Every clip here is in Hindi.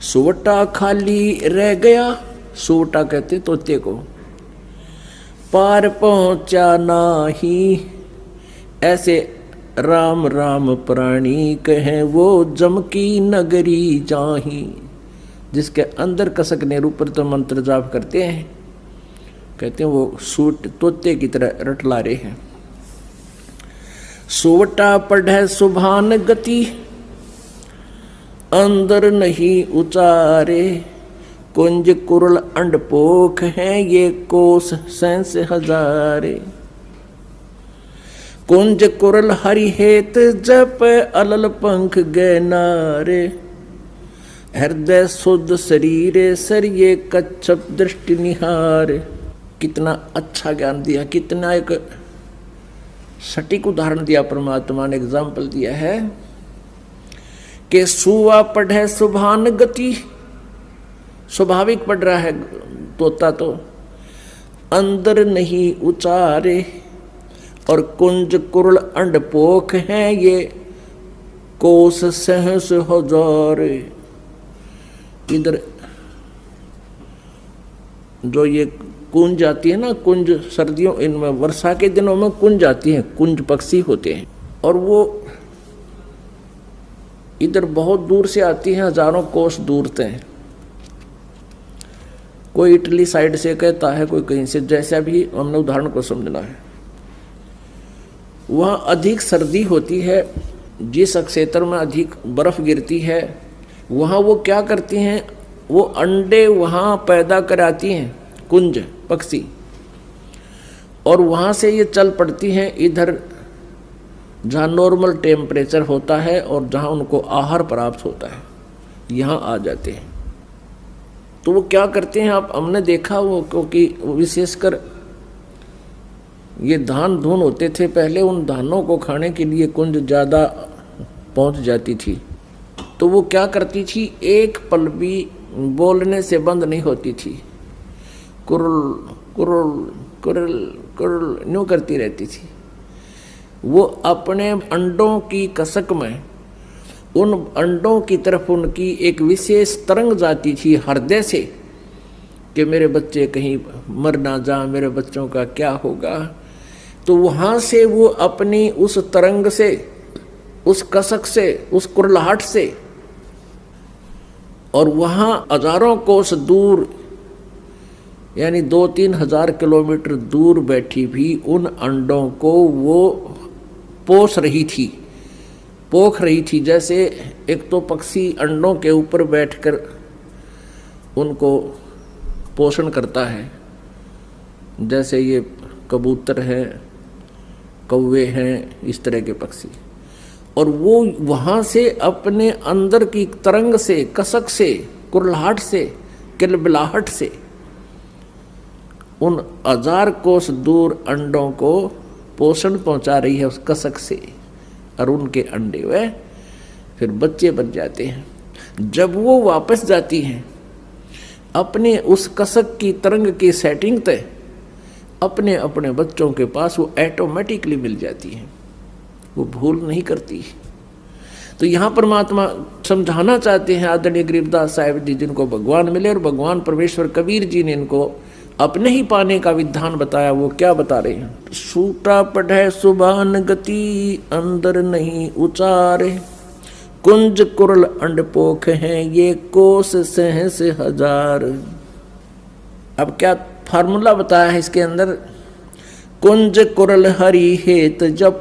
सुवटा खाली रह गया, सुवटा कहते तोते को, पार पहुंचा नाही, ऐसे राम राम प्राणी कहे वो जम की नगरी जाही। जिसके अंदर कसक ने ऊपर तो मंत्र जाप करते हैं, कहते हैं वो सूट तोते की तरह रटला रहे हैं। सुवटा पढ़े सुभान गति, अंदर नहीं उचारे, कुंज कुरल अंडपोख हैं ये कोस सैंस हजारे। कुंज कुरल हरि हेत जप अलल पंख गए नारे, हृदय शुद्ध शरीर सर ये कच्छप दृष्टि निहार। कितना अच्छा ज्ञान दिया, कितना एक सटीक उदाहरण दिया परमात्मा ने, एग्जाम्पल दिया है कि सुवा पढ़े सुभान गति, स्वाभाविक पढ़ रहा है तोता तो, अंदर नहीं उचारे, और कुंज कुरल अंडपोख हैं ये कोस सहस हजार। इधर जो ये कुंज आती है ना, कुंज सर्दियों इनमें वर्षा के दिनों में कुंज आती है, कुंज पक्षी होते हैं, और वो इधर बहुत दूर से आती हैं, हजारों कोस दूर से। कोई इटली साइड से कहता है, कोई कहीं से, जैसा भी हमने उदाहरण को समझना है। वहाँ अधिक सर्दी होती है, जिस क्षेत्र में अधिक बर्फ गिरती है वहाँ वो क्या करती हैं, वो अंडे वहाँ पैदा कराती हैं, कुंज पक्षी, और वहाँ से ये चल पड़ती हैं इधर जहाँ नॉर्मल टेम्परेचर होता है और जहाँ उनको आहार प्राप्त होता है, यहाँ आ जाते हैं। तो वो क्या करते हैं, आप हमने देखा वो, क्योंकि विशेषकर ये धान धुन होते थे पहले, उन धानों को खाने के लिए कुंज ज़्यादा पहुँच जाती थी। तो वो क्या करती थी, एक पल भी बोलने से बंद नहीं होती थी, कुरुल कुरुल कुरुल कुरुल न्यू करती रहती थी। वो अपने अंडों की कसक में उन अंडों की तरफ उनकी एक विशेष तरंग जाती थी हृदय से, कि मेरे बच्चे कहीं मर ना जा, मेरे बच्चों का क्या होगा। तो वहाँ से वो अपनी उस तरंग से, उस कसक से, उस कुरलाहट से, और वहाँ हजारों कोस दूर यानी 2-3 हजार किलोमीटर दूर बैठी भी उन अंडों को वो पोष रही थी, पोख रही थी। जैसे एक तो पक्षी अंडों के ऊपर बैठकर उनको पोषण करता है, जैसे ये कबूतर हैं, कौवे हैं, इस तरह के पक्षी, और वो वहाँ से अपने अंदर की तरंग से, कसक से, कुरलाहट से, किलबिलाहट से उन 1000 कोस दूर अंडों को पोषण पहुंचा रही है उस कसक से, और उनके अंडे वे फिर बच्चे बन जाते हैं। जब वो वापस जाती हैं अपने उस कसक की तरंग की सेटिंग तय, अपने अपने बच्चों के पास वो ऑटोमेटिकली मिल जाती है, वो भूल नहीं करती। तो यहाँ परमात्मा समझाना चाहते हैं आदरणीय गरीबदास साहिब जी, जिनको भगवान मिले, और भगवान परमेश्वर कबीर जी ने इनको अपने ही पाने का विधान बताया। वो क्या बता रहे हैं, सूटा पढ़े सुभान गति, अंदर नहीं उचारे, कुंज कुरल अंडपोख हैं ये कोस सहस हजार। अब क्या फार्मूला बताया है इसके अंदर, कुंज कुरल हरि हेत जप,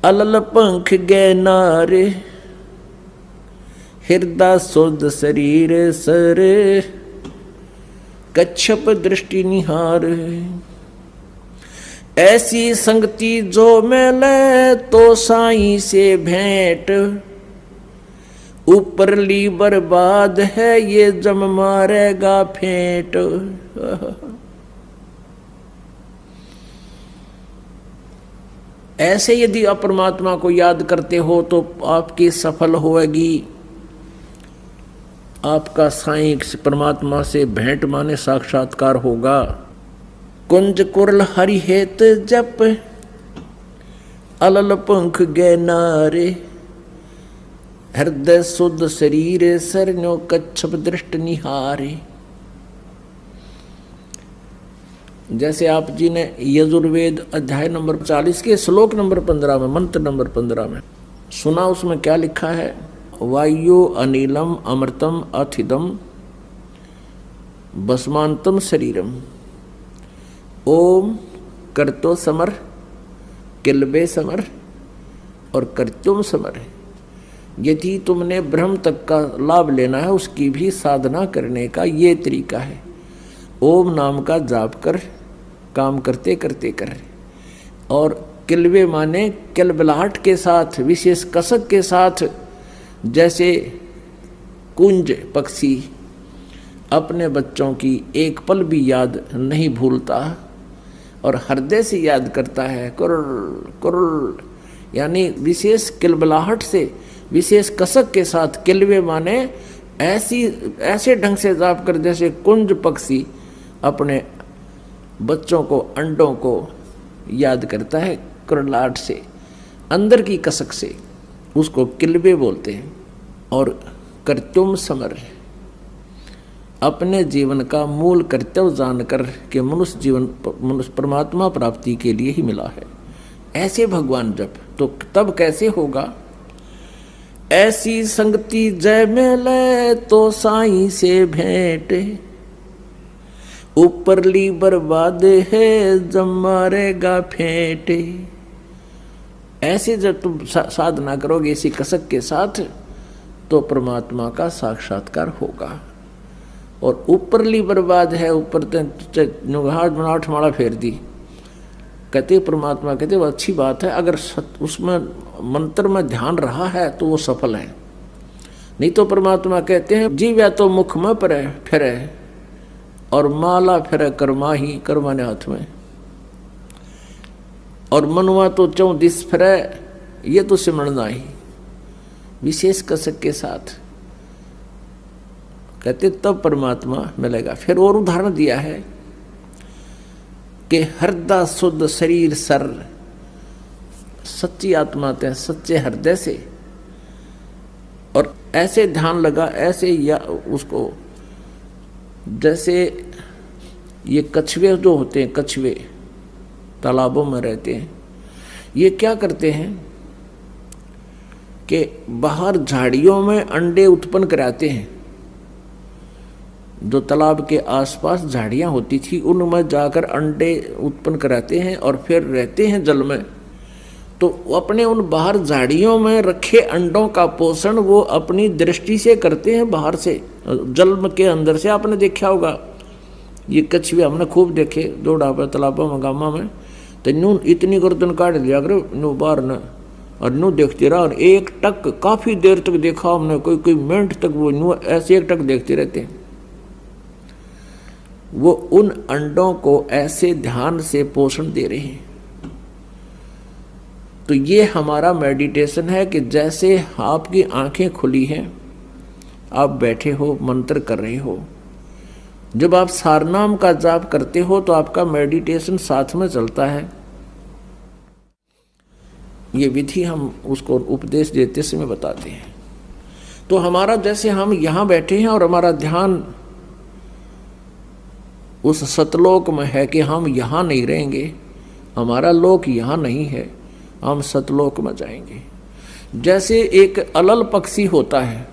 अलल पंख गए नारे, हृदय शुद्ध शरीर सर कच्छप दृष्टि निहार। ऐसी संगति जो मिले तो साईं से भेंट, ऊपरली बर्बाद है ये जम मारेगा फेंट। ऐसे यदि आप परमात्मा को याद करते हो तो आपकी सफल होगी, आपका साईं परमात्मा से भेंट माने साक्षात्कार होगा। कुंज कुरल हरि हेत जप, अलल पंख गए नारे, हृदय शुद्ध शरीर सरन्यो कच्छप दृष्ट निहारे। जैसे आप जी ने यजुर्वेद अध्याय नंबर 40 के श्लोक नंबर 15 में, मंत्र नंबर 15 में सुना, उसमें क्या लिखा है? वायु अनिलम अमृतम अथिदम भस्मांतम शरीरम ओम करतो समर किलबे समर और करतुम समर। यदि तुमने ब्रह्म तक का लाभ लेना है, उसकी भी साधना करने का ये तरीका है। ओम नाम का जाप कर, काम करते करते कर। और किलबे माने किलबिलाहट के साथ, विशेष कसक के साथ, जैसे कुंज पक्षी अपने बच्चों की एक पल भी याद नहीं भूलता और हृदय से याद करता है, कुरुल कुरुल, यानी विशेष किलबिलाहट से, विशेष कसक के साथ। किलबे माने ऐसे ढंग से जाप कर जैसे कुंज पक्षी अपने बच्चों को, अंडों को याद करता है कुरलाहट से, अंदर की कसक से, उसको किलबे बोलते हैं। और कर्तुम समर, अपने जीवन का मूल कर्तव्य जानकर कि मनुष्य जीवन मनुष्य परमात्मा प्राप्ति के लिए ही मिला है, ऐसे भगवान जब, तो तब कैसे होगा? ऐसी संगति जय मिले तो साईं से भेंट, ऊपरली बर्बाद है जब मारेगा फेंट। ऐसे जब तुम साधना करोगे इसी कसक के साथ, तो परमात्मा का साक्षात्कार होगा। और ऊपरली बर्बाद है, ऊपर नुगाहट माला फेर दी, कहते परमात्मा कहते वो अच्छी बात है, अगर उसमें मंत्र में ध्यान रहा है तो वो सफल है। नहीं तो परमात्मा कहते हैं जीव या तो मुख में परे फिरे और माला फिरे कर्मा ही, कर्मा ने हाथ में, और मनुआ तो चौ दिस फिरे, ये तो सिमरना ही। विशेष कसक के साथ कहते तब परमात्मा मिलेगा। फिर और उदाहरण दिया है कि हृदय शुद्ध शरीर सर, सच्ची आत्मा ते सच्चे हृदय से, और ऐसे ध्यान लगा, ऐसे या उसको, जैसे ये कछुए जो होते हैं, कछुए तालाबों में रहते हैं, ये क्या करते हैं कि बाहर झाड़ियों में अंडे उत्पन्न कराते हैं। जो तालाब के आसपास झाड़ियां होती थी उनमें जाकर अंडे उत्पन्न कराते हैं और फिर रहते हैं जल में। तो अपने उन बाहर झाड़ियों में रखे अंडों का पोषण वो अपनी दृष्टि से करते हैं, बाहर से, जल के अंदर से। आपने देखा होगा ये कछुए, हमने खूब देखे दौड़ा पर तालाबों में, गामा में, तो न्यू इतनी गर्दन काट दिया करे न्यू बाहर न, और न्यू देखते रहा, और एक टक काफी देर तक देखा हमने, कोई मिनट तक वो न्यू ऐसे एक टक देखते रहते हैं। वो उन अंडों को ऐसे ध्यान से पोषण दे रहे हैं। तो ये हमारा मेडिटेशन है कि जैसे आपकी आंखें खुली हैं, आप बैठे हो, मंत्र कर रहे हो, जब आप सारनाम का जाप करते हो तो आपका मेडिटेशन साथ में चलता है। ये विधि हम उसको उपदेश देते समय बताते हैं। तो हमारा जैसे हम यहाँ बैठे हैं और हमारा ध्यान उस सतलोक में है कि हम यहाँ नहीं रहेंगे, हमारा लोक यहाँ नहीं है, हम सतलोक में जाएंगे। जैसे एक अलल पक्षी होता है,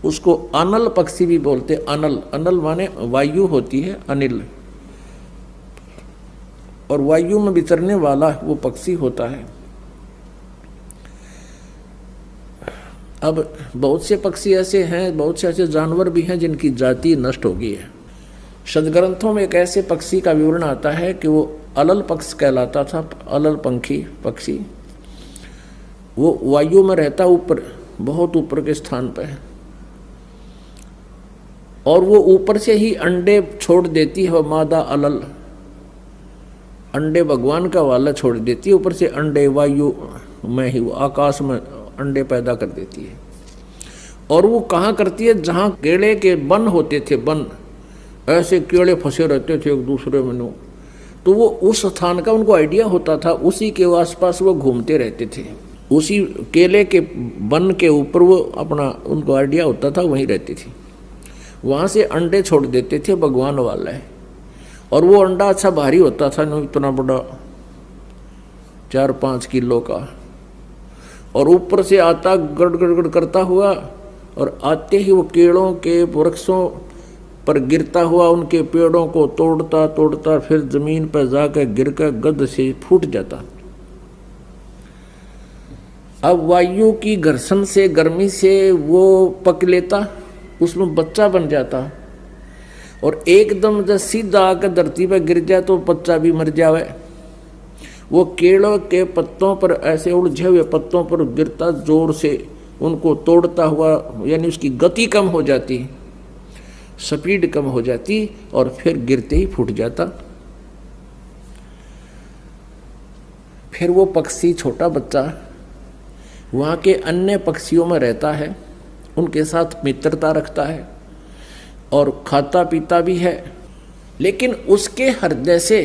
उसको अनल पक्षी भी बोलते। अनल, अनल माने वायु होती है, अनिल, और वायु में विचरने वाला वो पक्षी होता है। अब बहुत से पक्षी ऐसे हैं, बहुत से ऐसे जानवर भी हैं जिनकी जाति नष्ट हो गई है। सदग्रंथों में एक ऐसे पक्षी का विवरण आता है कि वो अलल पक्ष कहलाता था, अलल पंखी पक्षी। वो वायु में रहता, ऊपर, बहुत ऊपर के स्थान पर है, और वो ऊपर से ही अंडे छोड़ देती है। मादा अलल अंडे भगवान का वाला छोड़ देती है, ऊपर से अंडे वायु में ही, आकाश में अंडे पैदा कर देती है। और वो कहाँ करती है? जहाँ केले के वन होते थे, वन, ऐसे केले फंसे रहते थे एक दूसरे में, तो वो उस स्थान का उनको आइडिया होता था, उसी के आसपास वो घूमते रहते थे। उसी केले के वन के ऊपर वो अपना उनको आइडिया होता था, वहीं रहती थी। वहाँ से अंडे छोड़ देते थे, भगवान वाला है। और वो अंडा अच्छा भारी होता था, ना इतना बड़ा 4-5 किलो का, और ऊपर से आता गड़ गड़ गड़ करता हुआ, और आते ही वो केलों के वृक्षों पर गिरता हुआ उनके पेड़ों को तोड़ता तोड़ता फिर जमीन पर जाकर गिरकर गद से फूट जाता। अब वायु की घर्षण से, गर्मी से वो पक लेता, उसमें बच्चा बन जाता, और एकदम जब सीधा आकर धरती पर गिर जाए तो बच्चा भी मर जावे। वो केलों के पत्तों पर, ऐसे उलझे हुए पत्तों पर गिरता, जोर से उनको तोड़ता हुआ, यानी उसकी गति कम हो जाती, स्पीड कम हो जाती, और फिर गिरते ही फूट जाता। फिर वो पक्षी, छोटा बच्चा, वहाँ के अन्य पक्षियों में रहता है, उनके साथ मित्रता रखता है और खाता पीता भी है। लेकिन उसके हृदय से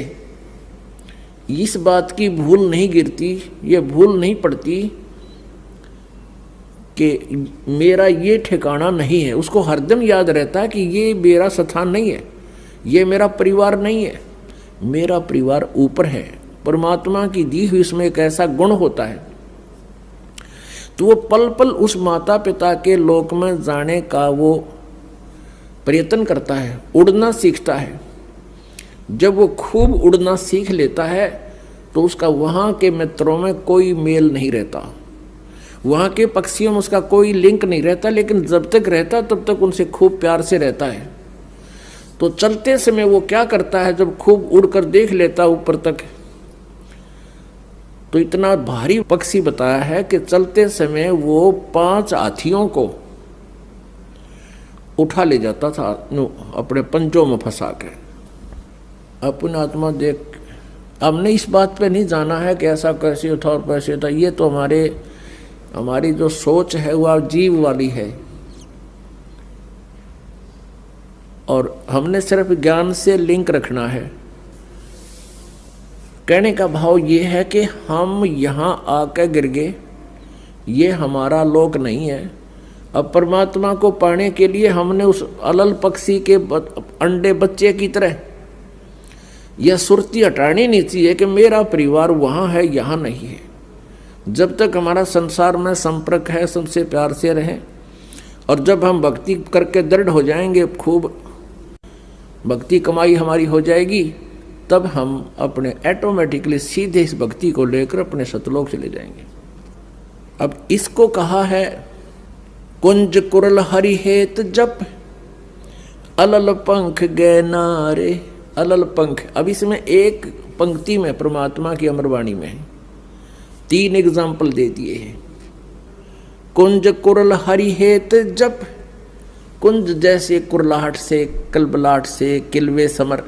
इस बात की भूल नहीं गिरती, ये भूल नहीं पड़ती कि मेरा ये ठिकाना नहीं है। उसको हरदम याद रहता है कि ये मेरा स्थान नहीं है, ये मेरा परिवार नहीं है, मेरा परिवार ऊपर है। परमात्मा की दी हुई इसमें एक ऐसा गुण होता है, तो वो पल पल उस माता पिता के लोक में जाने का वो प्रयत्न करता है, उड़ना सीखता है। जब वो खूब उड़ना सीख लेता है तो उसका वहाँ के मित्रों में कोई मेल नहीं रहता, वहाँ के पक्षियों में उसका कोई लिंक नहीं रहता, लेकिन जब तक रहता तब तक उनसे खूब प्यार से रहता है। तो चलते समय वो क्या करता है, जब खूब उड़कर देख लेता ऊपर तक, तो इतना भारी पक्षी बताया है कि चलते समय वो 5 हाथियों को उठा ले जाता था अपने पंजों में फंसा के। अपनी आत्मा देख, हमने इस बात पे नहीं जाना है कि ऐसा कैसे था और कैसे था, ये तो हमारी जो सोच है वह जीव वाली है, और हमने सिर्फ ज्ञान से लिंक रखना है। कहने का भाव ये है कि हम यहाँ आकर गिर गए, ये हमारा लोक नहीं है। अब परमात्मा को पाने के लिए हमने उस अलल पक्षी के अंडे बच्चे की तरह यह सुरती हटानी नहीं चाहिए कि मेरा परिवार वहाँ है, यहाँ नहीं है। जब तक हमारा संसार में संपर्क है, सबसे प्यार से रहें, और जब हम भक्ति करके दृढ़ हो जाएंगे, खूब भक्ति कमाई हमारी हो जाएगी, तब हम अपने ऑटोमेटिकली सीधे इस भक्ति को लेकर अपने सतलोक चले जाएंगे। अब इसको कहा है कुंज कुरल हरि हेत जप, अलल पंख गए नारे। अलल पंख, अब इसमें एक पंक्ति में परमात्मा की अमरवाणी में 3 एग्जाम्पल दे दिए हैं। कुंज कुरल हरि हेत जप, कुंज जैसे कुरलाहट से, कलबलाहट से, किलवे समर,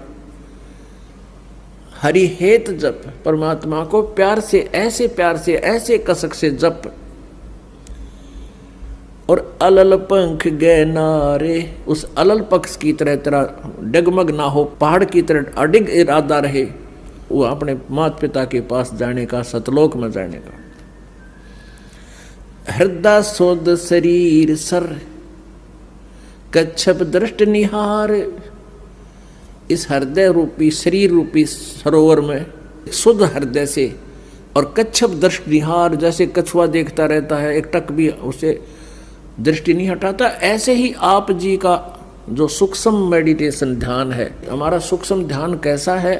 हरि हेत जप, परमात्मा को प्यार से, ऐसे कसक से जप। और अलल पंख गए नारे, उस अलल पक्ष की तरह डगमग ना हो, पहाड़ की तरह अडिग इरादा रहे, वो अपने माता पिता के पास जाने का, सतलोक में जाने का। हृदय सोद शरीर सर, कच्छप दृष्ट निहार। इस हृदय रूपी, शरीर रूपी सरोवर में शुद्ध हृदय से, और कच्छप दृष्ट निहार, जैसे कछुआ देखता रहता है, एक टक भी उसे दृष्टि नहीं हटाता, ऐसे ही आप जी का जो सूक्ष्म मेडिटेशन ध्यान है, हमारा सूक्ष्म ध्यान कैसा है?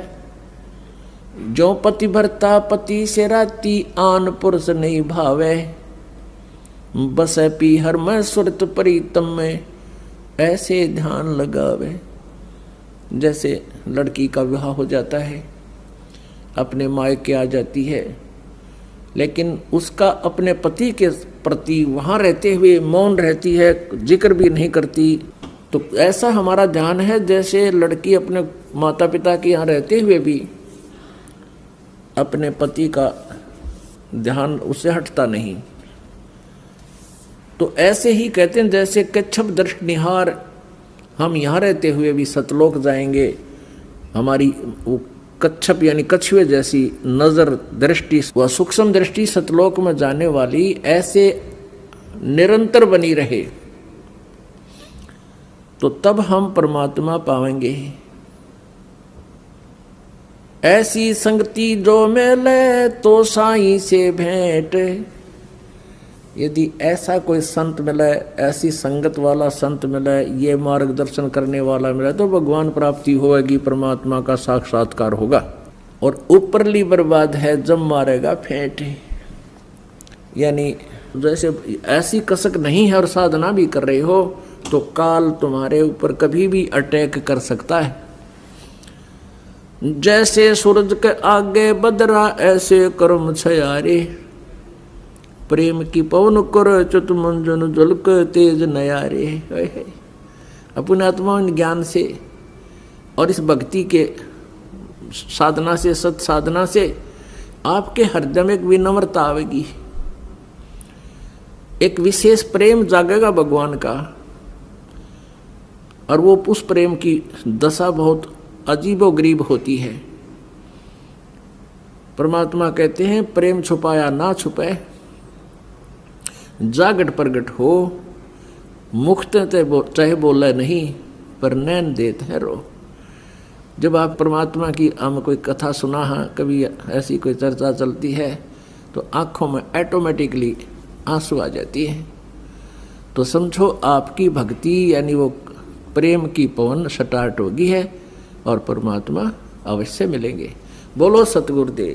जो पति भरता पति से राती, आन पुरुष नहीं भावे, बस पी हर मैं सुरत प्रीतम में, ऐसे ध्यान लगावे। जैसे लड़की का विवाह हो जाता है, अपने मायके आ जाती है, लेकिन उसका अपने पति के प्रति वहाँ रहते हुए मौन रहती है, जिक्र भी नहीं करती। तो ऐसा हमारा ध्यान है जैसे लड़की अपने माता पिता के यहाँ रहते हुए भी अपने पति का ध्यान उससे हटता नहीं। तो ऐसे ही कहते हैं जैसे कच्छप दृष्ट निहार, हम यहाँ रहते हुए भी सतलोक जाएंगे, हमारी वो कच्छप यानी कछुए जैसी नजर दृष्टि व सूक्ष्म दृष्टि सतलोक में जाने वाली ऐसे निरंतर बनी रहे, तो तब हम परमात्मा पाएंगे। ऐसी संगति जो मिले तो साईं से भेंट, यदि ऐसा कोई संत मिले, ऐसी संगत वाला संत मिले, ये मार्गदर्शन करने वाला मिले, तो भगवान प्राप्ति होगी, परमात्मा का साक्षात्कार होगा। और ऊपरली बर्बाद है जब मारेगा फेंट, यानी जैसे ऐसी कसक नहीं है और साधना भी कर रहे हो तो काल तुम्हारे ऊपर कभी भी अटैक कर सकता है। जैसे सूरज के आगे बदरा ऐसे कर्म छयारे, प्रेम की पवन कर चुत मंजन जलक तेज नयारे। अपने आत्मा ज्ञान से और इस भक्ति के साधना से, सत साधना से आपके हृदय में एक विनम्रता आवेगी, एक विशेष प्रेम जागेगा भगवान का। और वो उस प्रेम की दशा बहुत अजीबोगरीब होती है। परमात्मा कहते हैं प्रेम छुपाया ना छुपे, जागट प्रगट हो, मुक्त चाहे बोले नहीं पर नैन देते हैं रो। जब आप परमात्मा की हम कोई कथा सुना है, कभी ऐसी कोई चर्चा चलती है, तो आंखों में ऑटोमेटिकली आंसू आ जाती है। तो समझो आपकी भक्ति यानी वो प्रेम की पवन स्टार्ट होगी है और परमात्मा अवश्य मिलेंगे। बोलो सतगुरुदेव।